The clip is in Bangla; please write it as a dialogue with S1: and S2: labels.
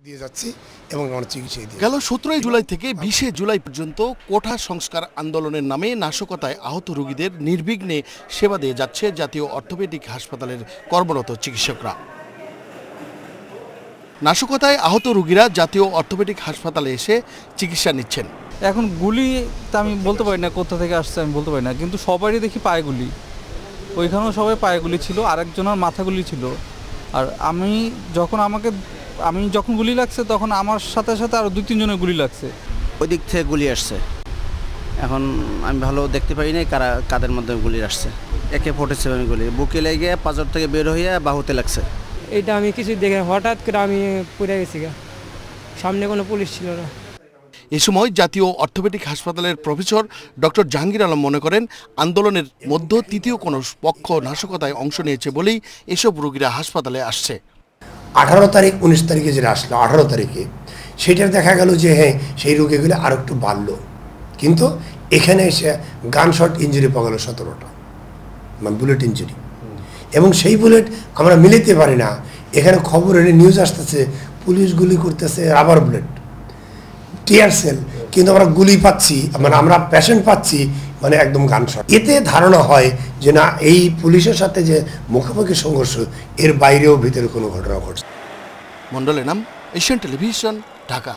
S1: দিয়ে যাচ্ছি এবং আমরা চিকিৎসা দিয়ে।
S2: গেল 17 জুলাই থেকে 20 জুলাই পর্যন্ত কোঠা সংস্কার আন্দোলনের নামে নাশকতায় আহত রোগীদের নির্বিঘ্নে সেবা দিয়ে যাচ্ছে জাতীয় অর্থোপেডিক হাসপাতালের কর্মরত চিকিৎসকরা। নাশকতায় আহত রোগীরা জাতীয় অর্থোপেডিক হাসপাতালে এসে চিকিৎসা নিচ্ছেন।
S3: এখন গুলি তা আমি বলতে পারি না কোথা থেকে আসছে, আমি বলতে পারি না, কিন্তু সবারই দেখি পায়ে গুলি। ওইখানেও সবাই পায়ে গুলি ছিল, আরেকজনের মাথা গুলি ছিল। আর আমি যখন গুলি লাগছে তখন আমার সাথে সাথে আরও 2-3 জনের গুলি লাগছে।
S4: ওই দিক থেকে গুলি আসছে। এখন আমি ভালো দেখতে পাই নাই কাদের মধ্যে গুলি আসছে। AK-47 গুলি বুকে লেগে পাঁজর থেকে বের হয়ে বাহুতে লাগছে।
S5: এটা আমি কিছু দেখে হঠাৎ করে আমি পড়ে গেছি, সামনে কোনো পুলিশ ছিল না।
S2: এ সময় জাতীয় অর্থোপেডিক হাসপাতালের প্রফেসর ডক্টর জাহাঙ্গীর আলম মনে করেন, আন্দোলনের মধ্যে তৃতীয় কোনো পক্ষ নাশকতায় অংশ নিয়েছে বলেই এসব রোগীরা হাসপাতালে আসছে।
S1: 18 তারিখ 19 তারিখে যেটা আসলো, 18 তারিখে সেটার দেখা গেল যে হ্যাঁ সেই রোগীগুলো আরও একটু বাড়লো, কিন্তু এখানে এসে গানশট ইঞ্জুরি পাওয়া গেল 17টা, মানে বুলেট ইঞ্জুরি। এবং সেই বুলেট আমরা মিলাতে পারি না। এখানে খবর এনে নিউজ আসতেছে পুলিশ গুলি করতেছে রাবার বুলেট, টিয়ার সেল, কিন্তু আমরা গুলি পাচ্ছি, মানে আমরা পেশেন্ট পাচ্ছি মানে একদম গানশট। এতে ধারণা হয় যে না, এই পুলিশের সাথে যে মুখোমুখি সংঘর্ষ এর বাইরেও ভিতরে কোনো ঘটনা ঘটছে।
S2: মন্ডলের নাম, এশিয়ান টেলিভিশন, ঢাকা।